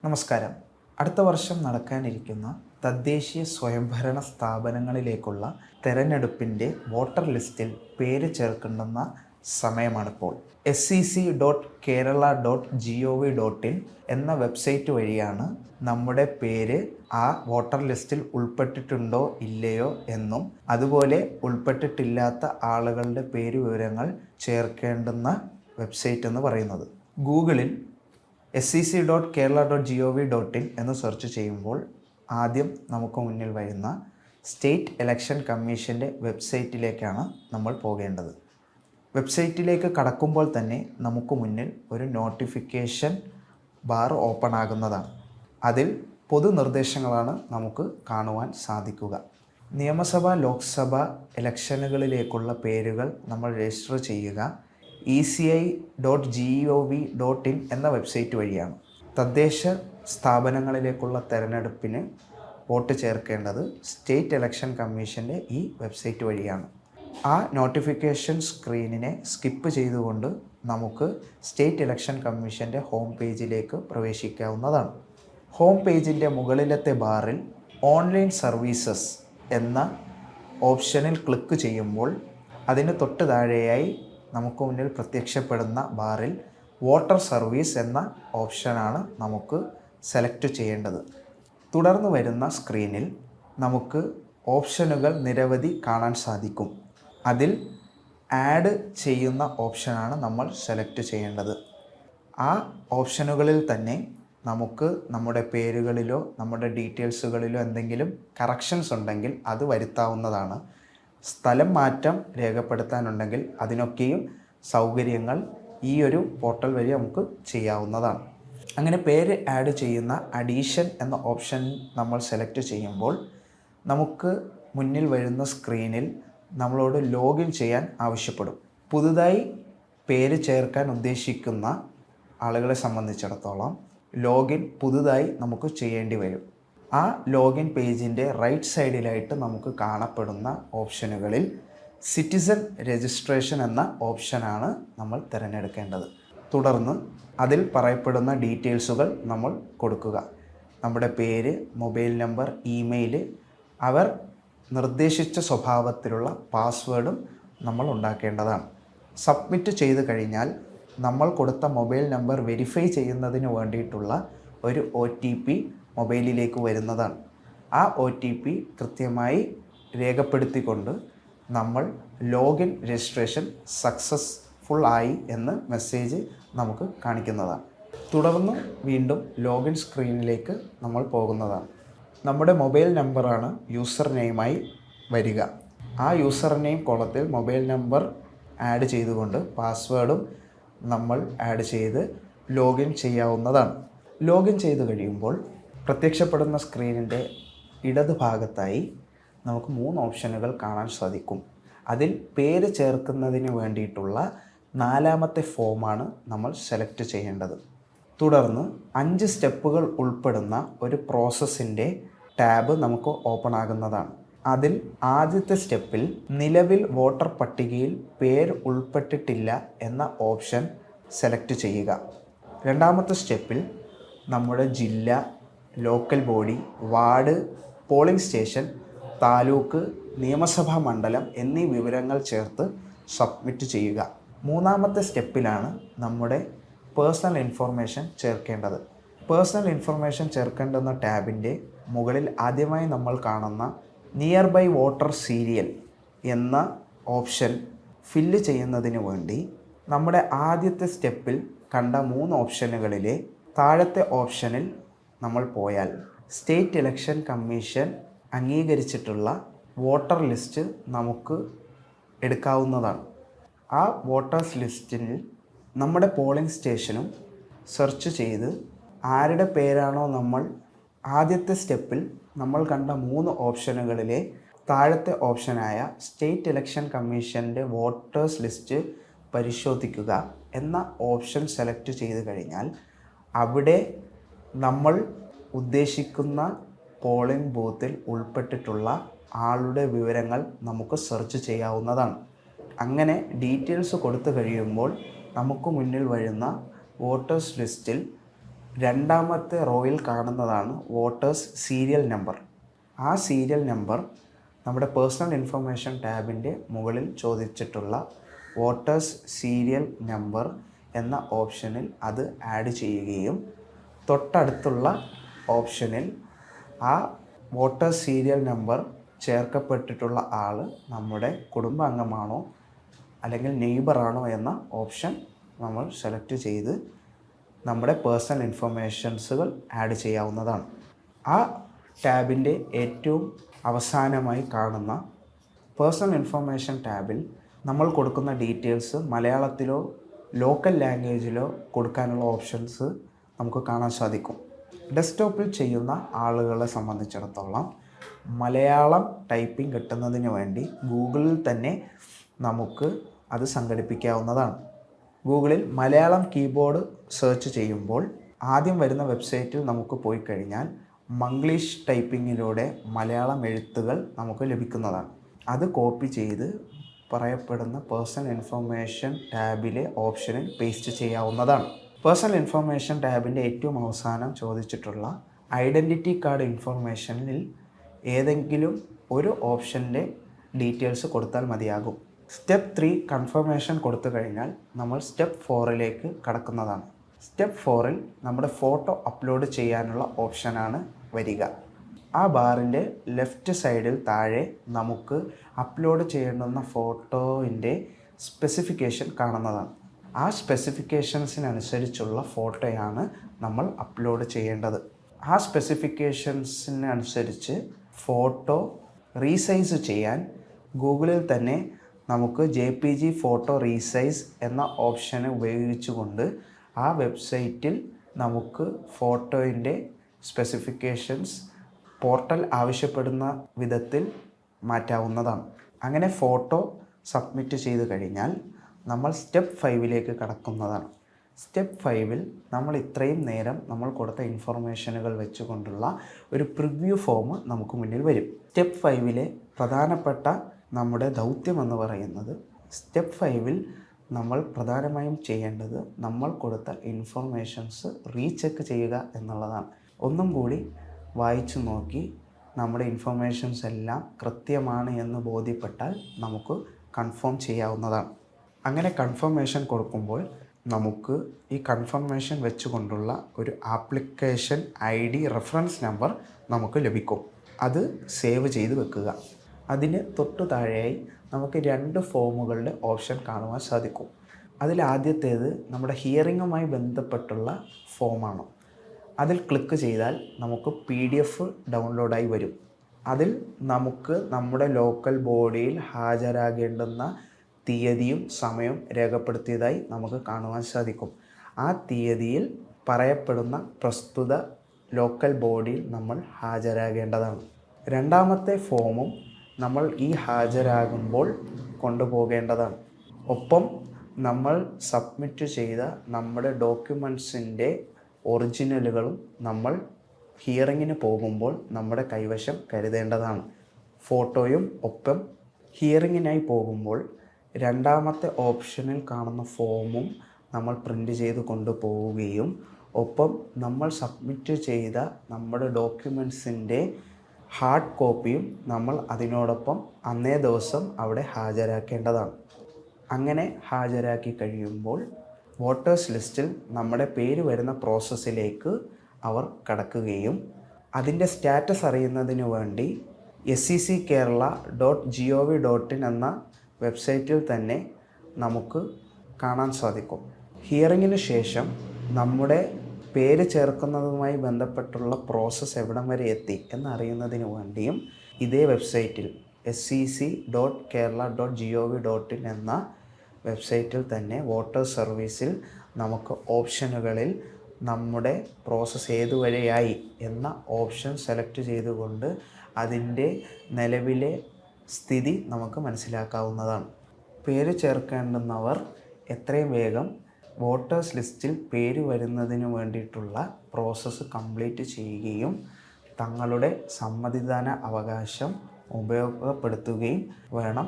നമസ്കാരം. അടുത്ത വർഷം നടക്കാനിരിക്കുന്ന തദ്ദേശീയ സ്വയംഭരണ സ്ഥാപനങ്ങളിലേക്കുള്ള തെരഞ്ഞെടുപ്പിൻ്റെ വോട്ടർ ലിസ്റ്റിൽ പേര് ചേർക്കേണ്ടുന്ന സമയമാണിപ്പോൾ. sec.kerala.gov.in എന്ന വെബ്സൈറ്റ് വഴിയാണ് നമ്മുടെ പേര് ആ വോട്ടർ ലിസ്റ്റിൽ ഉൾപ്പെട്ടിട്ടുണ്ടോ ഇല്ലയോ എന്നും അതുപോലെ ഉൾപ്പെട്ടിട്ടില്ലാത്ത ആളുകളുടെ പേര് വിവരങ്ങൾ ചേർക്കേണ്ടുന്ന വെബ്സൈറ്റ് എന്ന് പറയുന്നത്. ഗൂഗിളിൽ sec.kerala.gov.in എന്ന് സെർച്ച് ചെയ്യുമ്പോൾ ആദ്യം നമുക്ക് മുന്നിൽ വരുന്ന സ്റ്റേറ്റ് ഇലക്ഷൻ കമ്മീഷൻ്റെ വെബ്സൈറ്റിലേക്കാണ് നമ്മൾ പോകേണ്ടത്. വെബ്സൈറ്റിലേക്ക് കടക്കുമ്പോൾ തന്നെ നമുക്ക് മുന്നിൽ ഒരു നോട്ടിഫിക്കേഷൻ ബാർ ഓപ്പൺ ആകുന്നതാണ്. അതിൽ പൊതുനിർദ്ദേശങ്ങളാണ് നമുക്ക് കാണുവാൻ സാധിക്കുക. നിയമസഭ ലോക്സഭ ഇലക്ഷനുകളിലേക്കുള്ള പേരുകൾ നമ്മൾ രജിസ്റ്റർ ചെയ്യുക eci.gov.in എന്ന വെബ്സൈറ്റ് വഴിയാണ്. തദ്ദേശ സ്ഥാപനങ്ങളിലേക്കുള്ള തെരഞ്ഞെടുപ്പിന് വോട്ട് ചേർക്കേണ്ടത് സ്റ്റേറ്റ് ഇലക്ഷൻ കമ്മീഷൻ്റെ ഈ വെബ്സൈറ്റ് വഴിയാണ്. ആ നോട്ടിഫിക്കേഷൻ സ്ക്രീനിനെ സ്കിപ്പ് ചെയ്തുകൊണ്ട് നമുക്ക് സ്റ്റേറ്റ് ഇലക്ഷൻ കമ്മീഷൻ്റെ ഹോം പേജിലേക്ക് പ്രവേശിക്കാവുന്നതാണ്. ഹോം പേജിൻ്റെ മുകളിലത്തെ ബാറിൽ ഓൺലൈൻ സർവീസസ് എന്ന ഓപ്ഷനിൽ ക്ലിക്ക് ചെയ്യുമ്പോൾ അതിന് തൊട്ട് താഴെയായി നമുക്ക് മുന്നിൽ പ്രത്യക്ഷപ്പെടുന്ന ബാറിൽ വോട്ടർ സർവീസ് എന്ന ഓപ്ഷനാണ് നമുക്ക് സെലക്ട് ചെയ്യേണ്ടത്. തുടർന്ന് വരുന്ന സ്ക്രീനിൽ നമുക്ക് ഓപ്ഷനുകൾ നിരവധി കാണാൻ സാധിക്കും. അതിൽ ആഡ് ചെയ്യുന്ന ഓപ്ഷനാണ് നമ്മൾ സെലക്ട് ചെയ്യേണ്ടത്. ആ ഓപ്ഷനുകളിൽ തന്നെ നമുക്ക് നമ്മുടെ പേരുകളിലോ നമ്മുടെ ഡീറ്റെയിൽസുകളിലോ എന്തെങ്കിലും കറക്ഷൻസ് ഉണ്ടെങ്കിൽ അത് വരുത്താവുന്നതാണ്. സ്ഥലം മാറ്റം രേഖപ്പെടുത്താനുണ്ടെങ്കിൽ അതിനൊക്കെയും സൗകര്യങ്ങൾ ഈ ഒരു പോർട്ടൽ വഴി നമുക്ക് ചെയ്യാവുന്നതാണ്. അങ്ങനെ പേര് ആഡ് ചെയ്യുന്ന അഡീഷൻ എന്ന ഓപ്ഷൻ നമ്മൾ സെലക്ട് ചെയ്യുമ്പോൾ നമുക്ക് മുന്നിൽ വരുന്ന സ്ക്രീനിൽ നമ്മളോട് ലോഗിൻ ചെയ്യാൻ ആവശ്യപ്പെടും. പുതുതായി പേര് ചേർക്കാൻ ഉദ്ദേശിക്കുന്ന ആളുകളെ സംബന്ധിച്ചിടത്തോളം ലോഗിൻ പുതുതായി നമുക്ക് ചെയ്യേണ്ടി വരും. ആ ലോഗിൻ പേജിൻ്റെ റൈറ്റ് സൈഡിലായിട്ട് നമുക്ക് കാണപ്പെടുന്ന ഓപ്ഷനുകളിൽ സിറ്റിസൺ രജിസ്ട്രേഷൻ എന്ന ഓപ്ഷനാണ് നമ്മൾ തിരഞ്ഞെടുക്കേണ്ടത്. തുടർന്ന് അതിൽ പറയപ്പെടുന്ന ഡീറ്റെയിൽസുകൾ നമ്മൾ കൊടുക്കുക. നമ്മുടെ പേര്, മൊബൈൽ നമ്പർ, ഇമെയിൽ, അവർ നിർദ്ദേശിച്ച സ്വഭാവത്തിലുള്ള പാസ്വേഡും നമ്മൾ ഉണ്ടാക്കേണ്ടതാണ്. സബ്മിറ്റ് ചെയ്ത് കഴിഞ്ഞാൽ നമ്മൾ കൊടുത്ത മൊബൈൽ നമ്പർ വെരിഫൈ ചെയ്യുന്നതിന് വേണ്ടിയിട്ടുള്ള ഒരു OTP മൊബൈലിലേക്ക് വരുന്നതാണ്. ആ OTP കൃത്യമായി രേഖപ്പെടുത്തിക്കൊണ്ട് നമ്മൾ ലോഗിൻ രജിസ്ട്രേഷൻ സക്സസ്ഫുൾ ആയി എന്ന് മെസ്സേജ് നമുക്ക് കാണിക്കുന്നതാണ്. തുടർന്ന് വീണ്ടും ലോഗിൻ സ്ക്രീനിലേക്ക് നമ്മൾ പോകുന്നതാണ്. നമ്മുടെ മൊബൈൽ നമ്പറാണ് യൂസർ നെയിമായി വരിക. ആ യൂസർ നെയിം കോളത്തിൽ മൊബൈൽ നമ്പർ ആഡ് ചെയ്തുകൊണ്ട് പാസ്വേഡും നമ്മൾ ആഡ് ചെയ്ത് ലോഗിൻ ചെയ്യാവുന്നതാണ്. ലോഗിൻ ചെയ്ത് കഴിയുമ്പോൾ പ്രത്യക്ഷപ്പെടുന്ന സ്ക്രീനിൻ്റെ ഇടത് ഭാഗത്തായി നമുക്ക് 3 ഓപ്ഷനുകൾ കാണാൻ സാധിക്കും. അതിൽ പേര് ചേർക്കുന്നതിന് വേണ്ടിയിട്ടുള്ള 4ാമത്തെ ഫോമാണ് നമ്മൾ സെലക്ട് ചെയ്യേണ്ടത്. തുടർന്ന് 5 സ്റ്റെപ്പുകൾ ഉൾപ്പെടുന്ന ഒരു പ്രോസസ്സിൻ്റെ ടാബ് നമുക്ക് ഓപ്പൺ ആകുന്നതാണ്. അതിൽ ആദ്യത്തെ സ്റ്റെപ്പിൽ നിലവിൽ വോട്ടർ പട്ടികയിൽ പേര് ഉൾപ്പെട്ടിട്ടില്ല എന്ന ഓപ്ഷൻ സെലക്ട് ചെയ്യുക. 2ാമത്തെ സ്റ്റെപ്പിൽ നമ്മുടെ ജില്ല, local body, ward, polling station, taluk, നിയമസഭാ മണ്ഡലം എന്നീ വിവരങ്ങൾ ചേർത്ത് സബ്മിറ്റ് ചെയ്യുക. 3ാമത്തെ സ്റ്റെപ്പിലാണ് നമ്മുടെ പേഴ്സണൽ ഇൻഫർമേഷൻ ചേർക്കേണ്ടത്. പേഴ്സണൽ ഇൻഫർമേഷൻ ചേർക്കേണ്ടുന്ന ടാബിൻ്റെ മുകളിൽ ആദ്യമായി നമ്മൾ കാണുന്ന നിയർ ബൈ വോട്ടർ സീരിയൽ എന്ന ഓപ്ഷൻ ഫില്ല് ചെയ്യുന്നതിന് വേണ്ടി നമ്മുടെ ആദ്യത്തെ സ്റ്റെപ്പിൽ കണ്ട 3 ഓപ്ഷനുകളിലെ താഴത്തെ ഓപ്ഷനിൽ നമ്മൾ പോയാൽ സ്റ്റേറ്റ് ഇലക്ഷൻ കമ്മീഷൻ അംഗീകരിച്ചിട്ടുള്ള വോട്ടർ ലിസ്റ്റ് നമുക്ക് എടുക്കാവുന്നതാണ്. ആ വോട്ടേഴ്സ് ലിസ്റ്റിൽ നമ്മുടെ പോളിംഗ് സ്റ്റേഷനും സെർച്ച് ചെയ്ത് ആരുടെ പേരാണോ നമ്മൾ ആദ്യത്തെ സ്റ്റെപ്പിൽ നമ്മൾ കണ്ട 3 ഓപ്ഷനുകളിലെ താഴത്തെ ഓപ്ഷനായ സ്റ്റേറ്റ് ഇലക്ഷൻ കമ്മീഷൻ്റെ വോട്ടേഴ്സ് ലിസ്റ്റ് പരിശോധിക്കുക എന്ന ഓപ്ഷൻ സെലക്ട് ചെയ്ത് കഴിഞ്ഞാൽ അവിടെ നമ്മൾ ഉദ്ദേശിക്കുന്ന പോളിംഗ് ബൂത്തിൽ ഉൾപ്പെട്ടിട്ടുള്ള ആളുടെ വിവരങ്ങൾ നമുക്ക് സെർച്ച് ചെയ്യാവുന്നതാണ്. അങ്ങനെ ഡീറ്റെയിൽസ് കൊടുത്തു കഴിയുമ്പോൾ നമുക്ക് മുന്നിൽ വരുന്ന വോട്ടേഴ്സ് ലിസ്റ്റിൽ രണ്ടാമത്തെ റോയിൽ കാണുന്നതാണ് വോട്ടേഴ്സ് സീരിയൽ നമ്പർ. ആ സീരിയൽ നമ്പർ നമ്മുടെ പേഴ്സണൽ ഇൻഫർമേഷൻ ടാബിൻ്റെ മുകളിൽ ചോദിച്ചിട്ടുള്ള വോട്ടേഴ്സ് സീരിയൽ നമ്പർ എന്ന ഓപ്ഷനിൽ അത് ആഡ് ചെയ്യുകയും തൊട്ടടുത്തുള്ള ഓപ്ഷനിൽ ആ വോട്ടേഴ്സ് സീരിയൽ നമ്പർ ചേർക്കപ്പെട്ടിട്ടുള്ള ആൾ നമ്മുടെ കുടുംബാംഗമാണോ അല്ലെങ്കിൽ നെയ്ബറാണോ എന്ന ഓപ്ഷൻ നമ്മൾ സെലക്ട് ചെയ്ത് നമ്മുടെ പേഴ്സണൽ ഇൻഫർമേഷൻസുകൾ ആഡ് ചെയ്യാവുന്നതാണ്. ആ ടാബിൻ്റെ ഏറ്റവും അവസാനമായി കാണുന്ന പേഴ്സണൽ ഇൻഫർമേഷൻ ടാബിൽ നമ്മൾ കൊടുക്കുന്ന ഡീറ്റെയിൽസ് മലയാളത്തിലോ ലോക്കൽ ലാംഗ്വേജിലോ കൊടുക്കാനുള്ള ഓപ്ഷൻസ് നമുക്ക് കാണാൻ സാധിക്കും. ഡെസ്ക്ടോപ്പിൽ ചെയ്യുന്ന ആളുകളെ സംബന്ധിച്ചിടത്തോളം മലയാളം ടൈപ്പിംഗ് കിട്ടുന്നതിന് വേണ്ടി ഗൂഗിളിൽ തന്നെ നമുക്ക് അത് സംഘടിപ്പിക്കാവുന്നതാണ്. ഗൂഗിളിൽ മലയാളം കീബോർഡ് സെർച്ച് ചെയ്യുമ്പോൾ ആദ്യം വരുന്ന വെബ്സൈറ്റിൽ നമുക്ക് പോയി കഴിഞ്ഞാൽ മംഗ്ലീഷ് ടൈപ്പിങ്ങിലൂടെ മലയാളം എഴുത്തുകൾ നമുക്ക് ലഭിക്കുന്നതാണ്. അത് കോപ്പി ചെയ്ത് പറയപ്പെടുന്ന പേഴ്സണൽ ഇൻഫർമേഷൻ ടാബിലെ ഓപ്ഷനിൽ പേസ്റ്റ് ചെയ്യാവുന്നതാണ്. പേഴ്സണൽ ഇൻഫർമേഷൻ ടാബിൻ്റെ ഏറ്റവും അവസാനം ചോദിച്ചിട്ടുള്ള ഐഡൻറ്റിറ്റി കാർഡ് ഇൻഫർമേഷനിൽ ഏതെങ്കിലും ഒരു ഓപ്ഷൻ്റെ ഡീറ്റെയിൽസ് കൊടുത്താൽ മതിയാകും. സ്റ്റെപ്പ് 3 കൺഫർമേഷൻ കൊടുത്തു കഴിഞ്ഞാൽ നമ്മൾ സ്റ്റെപ്പ് 4ലേക്ക് കടക്കുന്നതാണ്. സ്റ്റെപ്പ് 4ൽ നമ്മുടെ ഫോട്ടോ അപ്ലോഡ് ചെയ്യാനുള്ള ഓപ്ഷനാണ് വരിക. ആ ബാറിൻ്റെ ലെഫ്റ്റ് സൈഡിൽ താഴെ നമുക്ക് അപ്ലോഡ് ചെയ്യേണ്ടുന്ന ഫോട്ടോയിൻ്റെ സ്പെസിഫിക്കേഷൻ കാണുന്നതാണ്. ആ സ്പെസിഫിക്കേഷൻസിനനുസരിച്ചുള്ള ഫോട്ടോയാണ് നമ്മൾ അപ്ലോഡ് ചെയ്യേണ്ടത്. ആ സ്പെസിഫിക്കേഷൻസിനനുസരിച്ച് ഫോട്ടോ റീസൈസ് ചെയ്യാൻ ഗൂഗിളിൽ തന്നെ നമുക്ക് JPG ഫോട്ടോ റീസൈസ് എന്ന ഓപ്ഷനെ ഉപയോഗിച്ചുകൊണ്ട് ആ വെബ്സൈറ്റിൽ നമുക്ക് ഫോട്ടോയിൻ്റെ സ്പെസിഫിക്കേഷൻസ് പോർട്ടൽ ആവശ്യപ്പെടുന്ന വിധത്തിൽ മാറ്റാവുന്നതാണ്. അങ്ങനെ ഫോട്ടോ സബ്മിറ്റ് ചെയ്ത് കഴിഞ്ഞാൽ നമ്മൾ സ്റ്റെപ്പ് 5ലേക്ക് കടക്കുന്നതാണ്. സ്റ്റെപ്പ് 5ൽ നമ്മൾ ഇത്രയും നേരം നമ്മൾ കൊടുത്ത ഇൻഫർമേഷനുകൾ വെച്ചുകൊണ്ടുള്ള ഒരു പ്രിവ്യൂ ഫോം നമുക്ക് മുന്നിൽ വരും. സ്റ്റെപ്പ് 5ലെ പ്രധാനപ്പെട്ട നമ്മുടെ ദൗത്യമെന്ന് പറയുന്നത് സ്റ്റെപ്പ് 5ൽ നമ്മൾ പ്രധാനമായും ചെയ്യേണ്ടത് നമ്മൾ കൊടുത്ത ഇൻഫർമേഷൻസ് റീചെക്ക് ചെയ്യുക എന്നുള്ളതാണ്. ഒന്നും കൂടി വായിച്ചു നോക്കി നമ്മുടെ ഇൻഫർമേഷൻസ് എല്ലാം കൃത്യമാണ് എന്ന് ബോധ്യപ്പെട്ടാൽ നമുക്ക് കൺഫേം ചെയ്യാവുന്നതാണ്. അങ്ങനെ കൺഫർമേഷൻ കൊടുക്കുമ്പോൾ നമുക്ക് ഈ കൺഫർമേഷൻ വെച്ചുകൊണ്ടുള്ള ഒരു ആപ്ലിക്കേഷൻ ID റെഫറൻസ് നമ്പർ നമുക്ക് ലഭിക്കും. അത് സേവ് ചെയ്ത് വെക്കുക. അതിന് തൊട്ടു താഴെയായി നമുക്ക് 2 ഫോമുകളുടെ ഓപ്ഷൻ കാണുവാൻ സാധിക്കും. അതിലാദ്യത്തേത് നമ്മുടെ ഹിയറിങ്ങുമായി ബന്ധപ്പെട്ടുള്ള ഫോമാണ്. അതിൽ ക്ലിക്ക് ചെയ്താൽ നമുക്ക് PDF ഡൗൺലോഡായി വരും. അതിൽ നമുക്ക് നമ്മുടെ ലോക്കൽ ബോഡിയിൽ ഹാജരാകേണ്ടുന്ന തീയതിയും സമയവും രേഖപ്പെടുത്തിയതായി നമുക്ക് കാണുവാൻ സാധിക്കും. ആ തീയതിയിൽ പറയപ്പെടുന്ന പ്രസ്തുത ലോക്കൽ ബോഡിയിൽ നമ്മൾ ഹാജരാകേണ്ടതാണ്. രണ്ടാമത്തെ ഫോമും നമ്മൾ ഈ ഹാജരാകുമ്പോൾ കൊണ്ടുപോകേണ്ടതാണ്. ഒപ്പം നമ്മൾ സബ്മിറ്റ് ചെയ്ത നമ്മുടെ ഡോക്യുമെൻറ്റ്സിൻ്റെ ഒറിജിനലുകളും നമ്മൾ ഹിയറിങ്ങിന് പോകുമ്പോൾ നമ്മുടെ കൈവശം കരുതേണ്ടതാണ്. ഫോട്ടോയും ഒപ്പം ഹിയറിങ്ങിനായി പോകുമ്പോൾ രണ്ടാമത്തെ ഓപ്ഷനിൽ കാണുന്ന ഫോമും നമ്മൾ പ്രിൻ്റ് ചെയ്ത് കൊണ്ടുപോവുകയും ഒപ്പം നമ്മൾ സബ്മിറ്റ് ചെയ്ത നമ്മുടെ ഡോക്യുമെൻറ്റ്സിൻ്റെ ഹാർഡ് കോപ്പിയും നമ്മൾ അതിനോടൊപ്പം അന്നേ ദിവസം അവിടെ ഹാജരാക്കേണ്ടതാണ്. അങ്ങനെ ഹാജരാക്കി കഴിയുമ്പോൾ വോട്ടേഴ്സ് ലിസ്റ്റിൽ നമ്മുടെ പേര് വരുന്ന പ്രോസസ്സിലേക്ക് അവർ കടക്കുകയും അതിൻ്റെ സ്റ്റാറ്റസ് അറിയുന്നതിന് വേണ്ടി seckerala.gov.in എന്ന വെബ്സൈറ്റിൽ തന്നെ നമുക്ക് കാണാൻ സാധിക്കും. ഹിയറിങ്ങിന് ശേഷം നമ്മുടെ പേര് ചേർക്കുന്നതുമായി ബന്ധപ്പെട്ടുള്ള പ്രോസസ്സ് എവിടം വരെ എത്തി എന്നറിയുന്നതിന് വേണ്ടിയും ഇതേ വെബ്സൈറ്റിൽ sec.kerala.gov.in എന്ന വെബ്സൈറ്റിൽ തന്നെ വോട്ടേഴ്സ് സർവീസിൽ നമുക്ക് ഓപ്ഷനുകളിൽ നമ്മുടെ പ്രോസസ്സ് ഏതുവരെയായി എന്ന ഓപ്ഷൻ സെലക്ട് ചെയ്തുകൊണ്ട് അതിൻ്റെ നിലവിലെ സ്ഥിതി നമുക്ക് മനസ്സിലാക്കാവുന്നതാണ്. പേര് ചേർക്കേണ്ടുന്നവർ എത്രയും വേഗം വോട്ടേഴ്സ് ലിസ്റ്റിൽ പേര് വരുന്നതിന് വേണ്ടിയിട്ടുള്ള പ്രോസസ്സ് കംപ്ലീറ്റ് ചെയ്യുകയും തങ്ങളുടെ സമ്മതിദാന അവകാശം ഉപയോഗപ്പെടുത്തുകയും വേണം.